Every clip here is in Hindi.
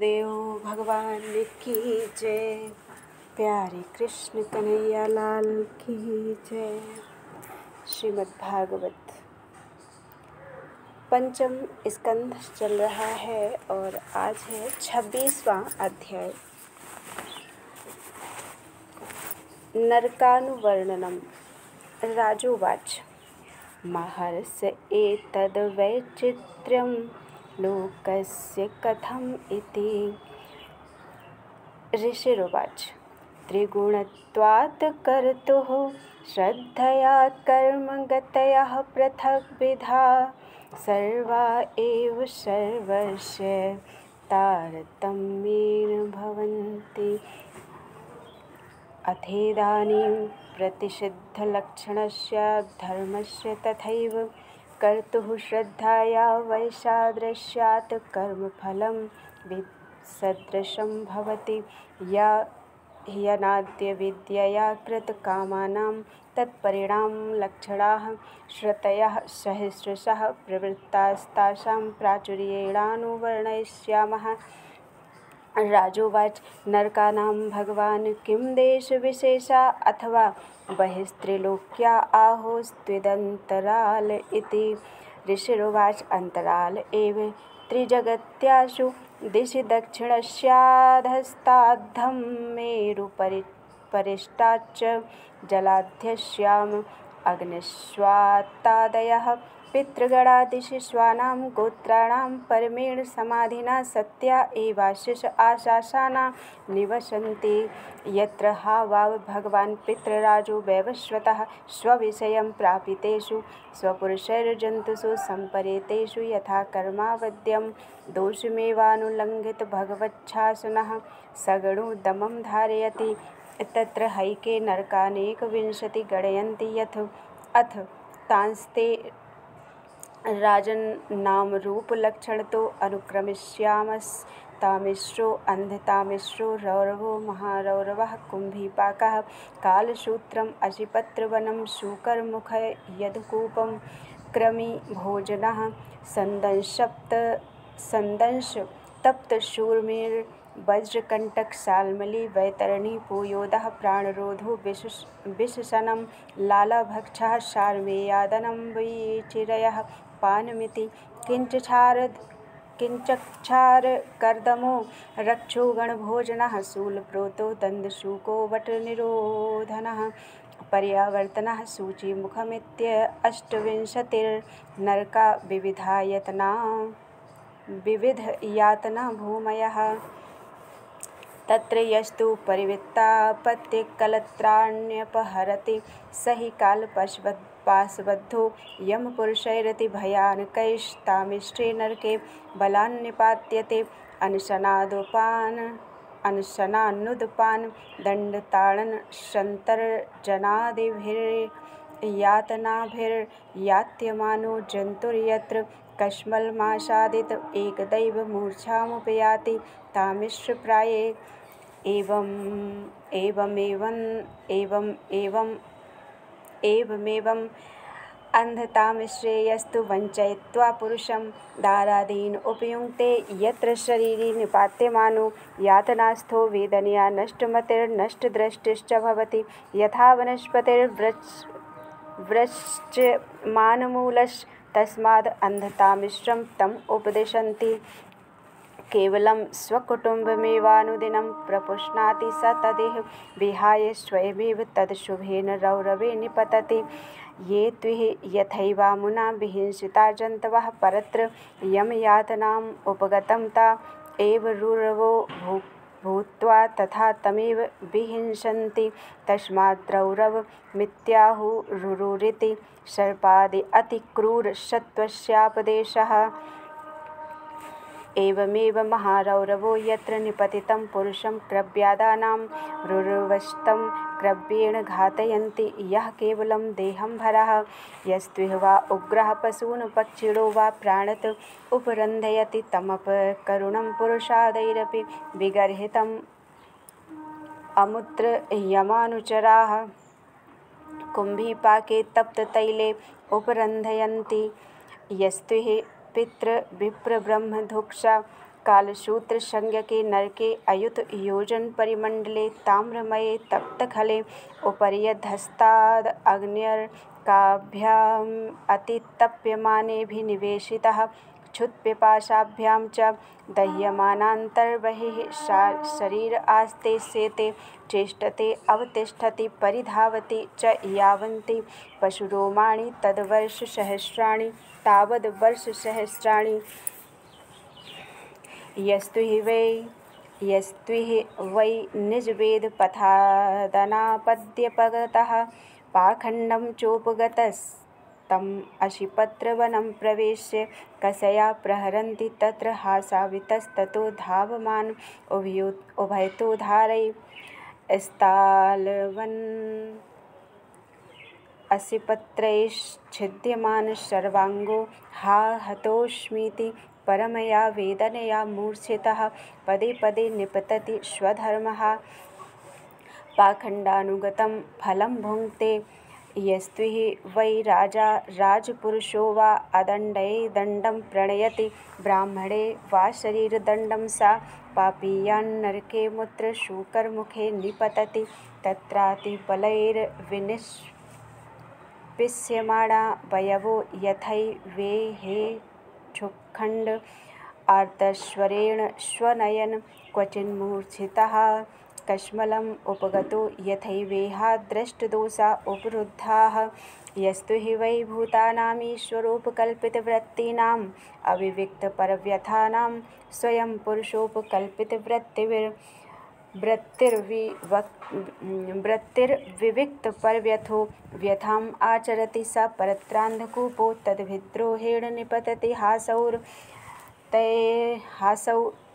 देव भगवान की जय। प्यारे कृष्ण कन्हैया लाल की जय। श्रीमद् भागवत पंचम स्कंध चल रहा है और आज है 26वां अध्याय। नरकानुवर्णनम। राजोवाच महर्ष एतद् वैचित्र्यं लोकस्य कथम् इति। ऋषिरुवाच त्रिगुणत्वात् कर्तुः श्रद्धया कर्मगतयः पृथग्विधा सर्वा एव सर्वस्य तारतम्येन भवन्ति। अथेदानीं प्रतिषिद्धलक्षणस्य धर्मस्य तथैव कर्तुः श्रद्धाया वैसादृश्यात् कर्मफलं सदृशं भवति। ह्यनाद्यविद्यया कृतकामानां तत्परिणामलक्षणाः श्रुतयः सहस्रशः प्रवृत्तास्तासां प्राचुर्येणानुवर्णयिष्यामः। राजोवाच नरकानां भगवान् किं देशविशेषा अथवा बहिस्त्रिलोक्या आहोस्त्विदन्तराल इति। ऋषिरुवाच अन्तराल एव त्रिजगत्यासु दिशि दक्षिणस्याधस्ताद्धं मेरुपरिष्टाच्च जलाध्यस्याम् अग्निस्वात्तादयः पितृगणा दिशि स्वानां गोत्राणां परमेण समाधिना सत्या एवाशिष आशासाना निवसन्ति। यत्र हा वाव भगवान् पितृराजो वैवस्वतः स्वविषयं प्रापितेषु स्वपुरुषैर्जन्तुषु सम्परेतेषु यथा कर्मावद्यं दोषमेवानुलङ्घित भगवच्छासनः सगुणो दमं धारयति। तत्र हैके नरकानेकविंशति गणयन्ति यथ अथ तांस्ते राजन्नामरूपलक्षणतो अनुक्रमिष्यामस्तामिश्रो अन्धतामिश्रो रौरवो महारौरवः कुम्भीपाकः कालसूत्रम् अशिपत्रवनं शूकरमुखः यदुकूपं कृमिभोजनः संदंशतप्तशूर्मिर्वज्रकण्टक शाल्मली वैतरणी पूयोदः प्राणरोधो विशसनं लालाभक्षः शार्वेयादनं वीचिरयः पानमिति किञ्चक्षारकर्दमो रक्षोगणभोजनः शूलप्रोतो दन्दशूको वटनिरोधनः पर्यावर्तनः सूचीमुखमित्यष्टविंशतिर्नरका विविधयातना भूमयः। तत्र यस्तु परिवृत्तापत्यकलत्राण्यपहरति स हि कालपाशबद्धो यमपुरुषैरति भयानकैस्तामिष्टे नरके बलान्निपात्यते। अनशनानुदपान दण्डताडनशन्तर्जनादिभिर्यातनाभिर्यात्यमानो जन्तुर्यत्र कश्मलमासादित एकदैव मूर्छामुपयाति तामिश्रप्राये। एवमेवम् अन्धतामिश्रेयस्तु वञ्चयित्वा पुरुषं दारादीन उपयुङ्क्ते यत्र शरीरे निपात्यमानो यातनास्थो वेदनया नष्टमतिर्नष्टदृष्टिश्च भवति। यथा वनस्पतिर्वृश्च्यमानमूलस्तस्माद् अन्धतामिश्रं तम् उपदिशन्ति। केवलं स्वकुटुम्बमेवानुदिनं प्रपुष्णाति स तदिह विहाय स्वयमेव तदशुभेन रौरवे निपतति। ये त्विह यथैवामुना विहिंसिता जन्तवः परत्र यमयातनाम् उपगतं ता एव रुरवो भूत्वा तथा तमेव विहिंसन्ति। तस्माद्रौरवमित्याहुरुरिति सर्पादि अतिक्रूरसत्त्वस्यापदेशः। एवमेव महारौरवो यत्र निपतितं पुरुषं क्रव्यादानां रुरवस्तं क्रव्येण घातयन्ति। यः केवलं देहंभरः यस्त्विह वा उग्रः पशून् पक्षिणो वा प्राणत उपरन्धयति तमपकरुणं पुरुषादैरपि विगर्हितम् अमुत्र यमानुचराः कुम्भीपाके तप्ततैले उपरन्धयन्ति। यस्त्विह पितृविप्रब्रह्मधुक्षा कालसूत्र संज्ञके नरके अयुत योजन परिमंडले ताम्रमये तप्तखले उपर्यधस्ताद् अग्न्यर्काभ्याम् अतितप्यमानेऽभिनिवेशितः क्षुत्पिपासाभ्यां च दह्यमानान्तर्बहिः शरीर आस्ते सेते चेष्टते अवतिष्ठति परिधावति च यावन्ति पशुरोमाणि तद्वर्षसहस्राणि तावद्वर्षसहस्राणि यस्तु हि वै निजवेदपथादनापद्यपगतः पाखण्डं चोपगतस्तम् अशिपत्रवनं प्रवेश्य कषया प्रहरन्ति तत्र हासावितस्ततो धावमान् उभयतोधारैस्ताल्वन् असिपत्रैश्छिद्यमान सर्वाङ्गो हा हतोऽस्मीति परमया वेदनया मूर्छितः पदे पदे निपतति स्वधर्मः पाखण्डानुगतं फलं भुङ्क्ते यस्तु हि वै राजा राजपुरुषो वा अदण्डैर्दण्डं प्रणयति ब्राह्मणे वा शरीरदण्डं सा पापीयान्नरके मूत्रशूकरमुखे निपतति तत्रातिपलैर्विनिष्पिष्यमाणा वयवो यथैवेहेक्षुखण्ड आर्तस्वरेण स्वनयन क्वचिन्मूर्छितः कश्मलम् उपगतो यथैवेहादृष्टदोषा उपरुद्धाः यस्तु हि वै भूतानामीश्वरोपकल्पितवृत्तीनाम् अविविक्तपरव्यथानां स्वयं पुरुषोपकल्पितवृत्तिर्विविक्तपरव्यथो व्यथाम् आचरति स परत्रान्धकूपो तद्विद्रोहेण निपतति हासौ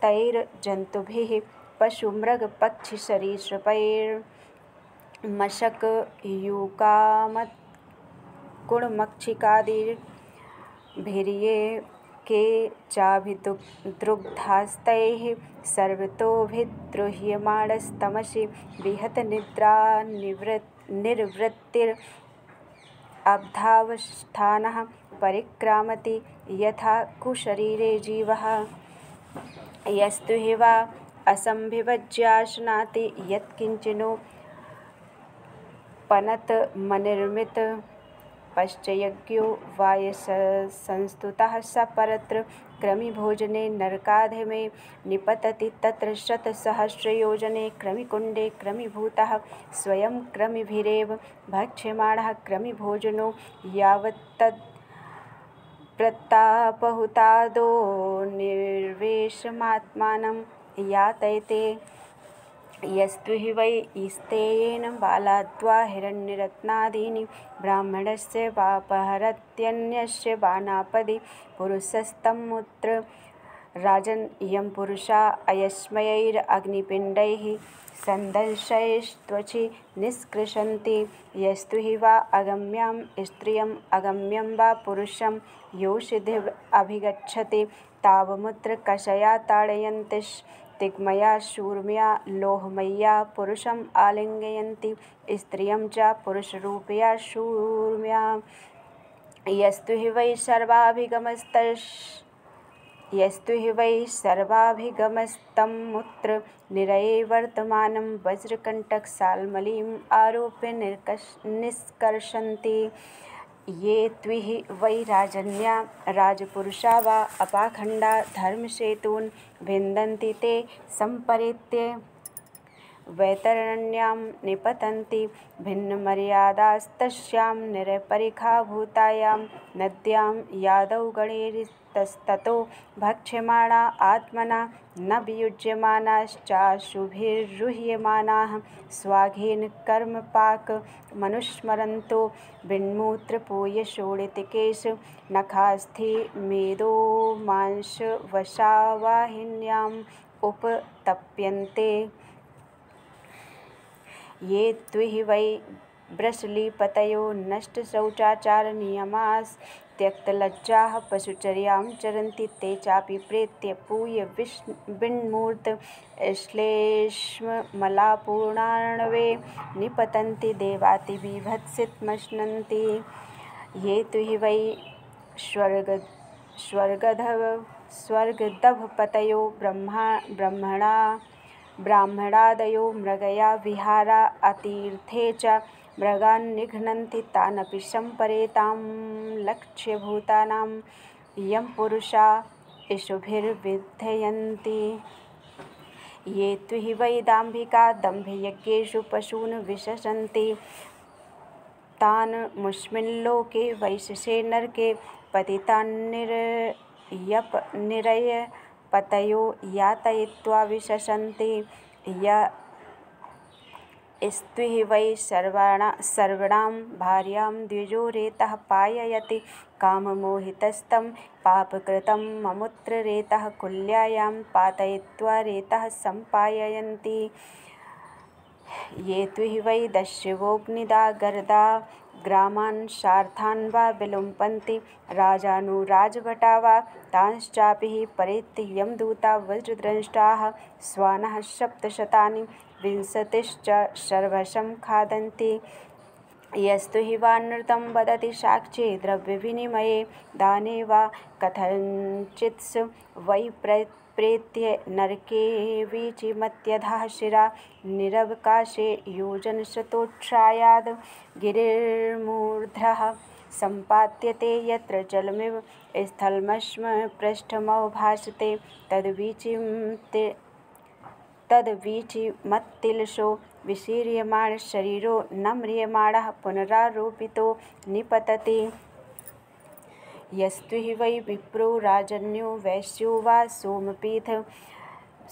तैर्जन्तुभिः पशुमृगपक्षिसरीसृपैर्मशकयूकामत्कुणमक्षिकादिभिर्ये के चाभिदुग्धास्तैः सर्वतोभिद्रुह्यमाणस्तमसि विहतनिद्रानिवृत्तिरब्धावस्थानः परिक्रामति यथा कुशरीरे जीवः यस्तु हि वा असंभिभज्याश्नाति यत्किञ्चिनोपनतमनिर्मित पश्चयज्ञो वायसंस्तुतः स परत्र क्रमिभोजने नरकाधमे निपतति तत्र शतसहस्रयोजने क्रमिकुण्डे क्रमिभूतः स्वयं क्रमिभिरेव भक्ष्यमाणः क्रमिभोजनो यावत्तद् प्रत्तापहुतादो निर्वेशमात्मानं यातयते यस्तु हि वै इस्तेयेन बालाद्वा हिरण्यरत्नादीनि ब्राह्मणस्य वापहरत्यन्यस्य बाणापदि पुरुषस्तमुत्र राजन् यं पुरुषा अयस्मयैरग्निपिण्डैः सन्दंशैस्त्वचि निष्कृशन्ति यस्तु हि वा अगम्यां स्त्रियम् अगम्यं वा पुरुषं योषिधिमभिगच्छति तावमुत्रकषया ताडयन्तिस्तिग्मया शूर्म्या लोहमय्या पुरुषम् आलिङ्गयन्ति स्त्रियं च पुरुषरूपया शूर्म्या यस्तु हि वै सर्वाभिगमस्तमुत्र निरये वर्तमानं वज्रकण्टकशाल्मलीम् आरोप्य निष्कर्षन्ति ये त्विहि वै राजन्या राजपुरुषा वा अपाखण्डा धर्मसेतून् भिन्दन्ति ते सम्परेत्य वैतरण्यां निपतन्ति भिन्नमर्यादास्तस्यां निरपरिखाभूतायां नद्यां यादौ गणैस्ततो भक्ष्यमाणा आत्मना न वियुज्यमानाश्चाशुभिर्रुह्यमानाः स्वाघेन कर्मपाकमनुस्मरन्तो बिन्मूत्रपूयशोणितकेश नखास्थि मेदोमांसवशावाहिन्याम् उपतप्यन्ते ये त्विहि वै वृषलीपतयो नष्टशौचाचारनियमास्त्यक्तलज्जाः पशुचर्यां चरन्ति ते चापि प्रेत्य पूय विन्मूर्त श्लेष्मलापूर्णार्णवे निपतन्ति देवातिबीभत्सितमश्नन्ति ये त्विहि वै स्वर्गधव स्वर्गदभपतयो ब्राह्मणादयो मृगया विहारा अतीर्थे च मृगान् निघ्नन्ति तानपि सम्परेतां लक्ष्यभूतानां यं पुरुषा इषुभिर्विधयन्ति ये त्विहि वै दाम्भिका दम्भयज्ञेषु पशून् विशसन्ति तान् मुष्मिल्लोके वैशसे नरके पतितान्निरयपतयो यातयित्वा विशसन्ति स्त्विहि वै सर्वणां भार्यां द्विजो रेतः पाययति काममोहितस्तं पापकृतं ममुत्र रेतः कुल्यायां पातयित्वा रेतः सम्पाययन्ति ये त्विहि वै दस्युवोऽग्निदा गर्दा ग्रामान् शार्थान् वा विलुम्पन्ति राजानुराजभटा वा तांश्चापि परेत्ति यमदूता वज्रदंष्टाः श्वानः सप्तशतानि विंशतिश्च सर्वशं खादन्ति यस्तुहि वा नृतं वदति साक्ष्ये द्रव्यविनिमये दाने वा कथञ्चित्स वै प्रेत्य नरके वीचिमत्यधः शिरा निरवकाशे योजनशतोत्सायाद् गिरिर्मूर्ध्नः सम्पाद्यते यत्र जलमिव स्थलमश्म पृष्ठमवभासते तद्वीचिमत्तिलशो विशीर्यमाणशरीरो न म्रियमाणः पुनरारोपितो निपतति यस्तुहि वै विप्रो राजन्यो वैश्यो वा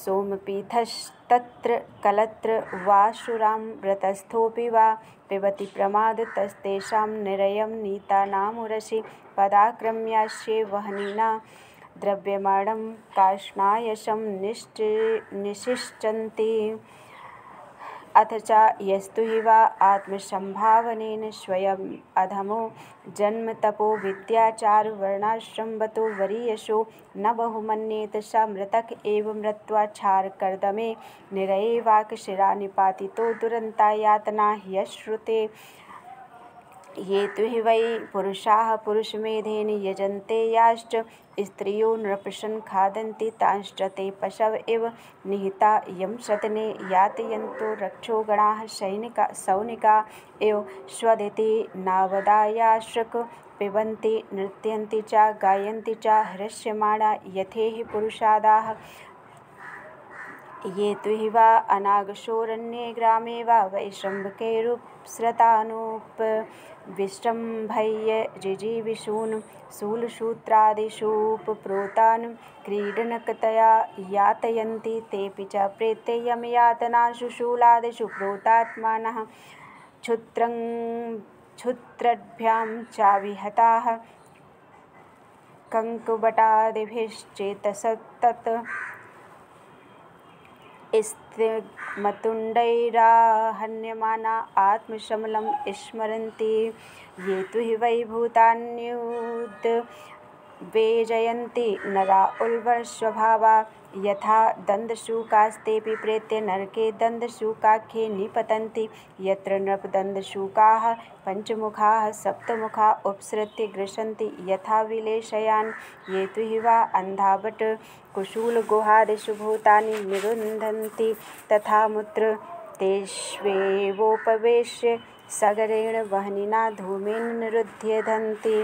सोमपीठस्तत्र कलत्र वाशुरां व्रतस्थोऽपि वा पिबति प्रमादतस्तेषां निरयं नीतानामुरसि पदाक्रम्यास्ये वह्निना द्रव्यमाणं कार्ष्णायशं निषिञ्चन्ति अथ च यस्तुहि वा आत्मसम्भावनेन स्वयम् अधमो जन्मतपो विद्याचारवर्णाश्रमवतो वरीयशो न बहुमन्येत स मृतक एव मृत्वा क्षारकर्दमे निरये वाक्शिरानिपातितो दुरन्ता यातना ह्यश्रुते ये त्विहि वै पुरुषाः पुरुषमेधेन यजन्ते याश्च स्त्रियो नृपशन् खादन्ति तांश्च ते पशव इव निहिता यं शतने यातयन्तो रक्षोगणाः सैनिका इव स्वदिति नावदायाश्रक पिबन्ति नृत्यन्ति च गायन्ति च हृष्यमाणा यथेहि पुरुषादाः ये त्विहि वा अनागशोरण्ये ग्रामे वा वैश्रम्भकैरुपस्रतानुपविश्रम्भय्य जिजीविषून् शूलसूत्रादिषूपप्रोतान् क्रीडनकतया यातयन्ति तेऽपि च प्रेत्य यमयातनासु शूलादिषु प्रोतात्मानः क्षुत्रद्भ्यां चाविहताः कङ्कुबटादिभिश्चेतसत्तत् स्तिग्मतुण्डैराहन्यमाना आत्मशमलं स्मरन्ति ये त्विहि वै भूतान्युद्वेजयन्ति नरा उल्बणस्वभावा यथा दन्तशूकास्तेऽपि प्रेत्य नरके दन्तशूकाख्ये निपतन्ति यत्र नृपदन्तशूकाः पञ्चमुखाः सप्तमुखा उपसृत्य गृह्णन्ति यथा विलेशयान् ये त्विहि वा अन्धाभट कुशूलगुहादिषु भूतानि निरुन्धन्ति तथा मूत्र तेष्वेवोपवेश्य सगरेण वह्निना धूमेन निरुध्यन्ति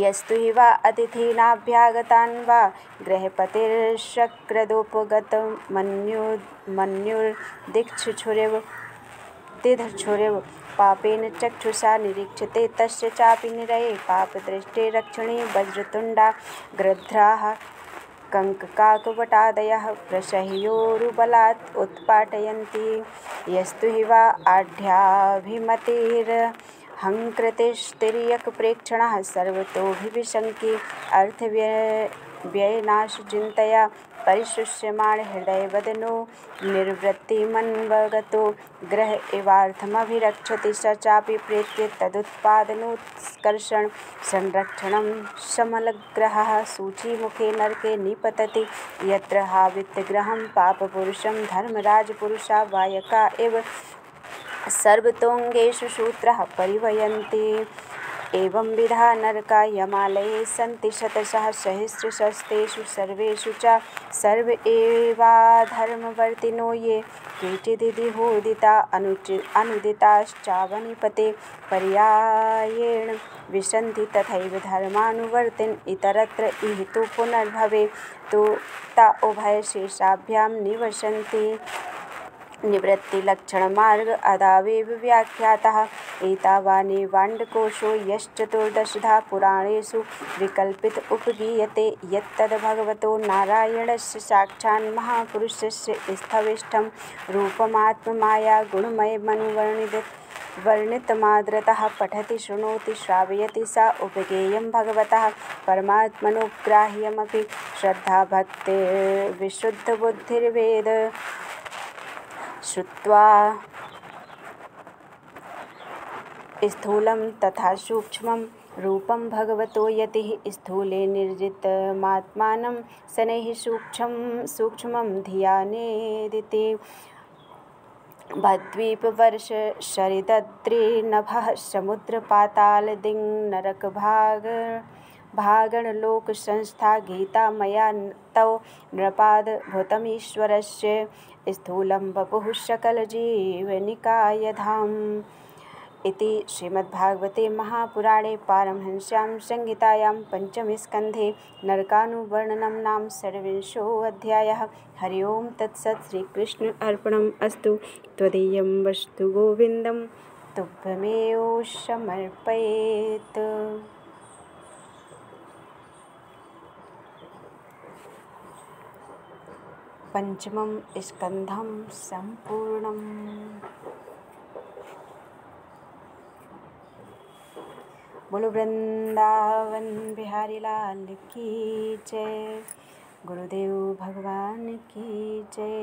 यस्तुहि वा अतिथीनाभ्यागतान् वा गृहपतिर्शक्रदोपगतमन्युर्दिक्षुरिव पापेन चक्षुषा निरीक्षते तस्य चापि निरये पापदृष्टे रक्षणे वज्रतुण्डा गृध्राः कङ्ककाकपटादयः प्रसह्योरुबलात् उत्पाटयन्ति यस्तुहि वा आढ्याभिमतिर्हङ्कृतिस्तिर्यक्प्रेक्षणः सर्वतोऽभिविशङ्की अर्थव्ययनाशचिन्तया परिशुष्यमाण हृदयवदनो निर्वृत्तिमन्वगतो ग्रह इवार्थमभिरक्षति स चापि प्रेत्य तदुत्पादनोत्कर्षण संरक्षणं समलग्रहः सूचीमुखे नरके निपतति यत्र हावित्यग्रहं पापपुरुषं धर्मराजपुरुषा वायका इव सर्वतोऽङ्गेषु सूत्रः परिवयन्ति एवं विधा नरका यमालये सन्ति शतशः सहस्रशस्तेषु सर्वेषु च सर्व एवाधर्मवर्तिनो ये केचिदिहोदिता अनुदिताश्चावनिपते पर्यायेण विशन्ति तथैव धर्मानुवर्तिन इतरत्र इह तु पुनर्भवे तो ता उभयशेषाभ्यां निवसन्ति निवृत्तिलक्षणमार्ग अदावेव व्याख्यातः एतावाने वाण्डकोशो यश्चतुर्दशधा पुराणेषु विकल्पित उपगीयते यत्तद्भगवतो नारायणस्य साक्षान्महापुरुषस्य स्थविष्ठं रूपमात्ममाया गुणमयमनुवर्णितमाद्रतः पठति शृणोति श्रावयति सा उपगेयं भगवतः परमात्मनुग्राह्यमपि श्रद्धाभक्तिर्विशुद्धबुद्धिर्वेद श्रुत्वा स्थूलं तथा सूक्ष्मं रूपं भगवतो यतिः स्थूले निर्जितमात्मानं शनैः सूक्ष्मं धियानेदिति भद्वीपवर्ष शरिदद्रिनभः समुद्रपातालदिङ् नरकभागणलोक संस्था गीता मया तव नृपादभूतमीश्वरस्य स्थूलं वपुः सकलजीवनिकायधाम इति श्रीमद्भागवते महापुराणे पारमहंस्यां संहितायां पंचमे स्कन्धे नरकानुवर्णनं नाम षड्विंशोऽध्यायः। हरि ओं तत्सत्। श्रीकृष्ण अर्पणम् अस्तु। त्वदीयं वस्तु गोविन्दं तुभ्यमेव समर्पयेत्। पंचमं स्कन्धं सम्पूर्णम्। बोलो वृंदावन बिहारी लाल की जय। गुरुदेव भगवान की जय।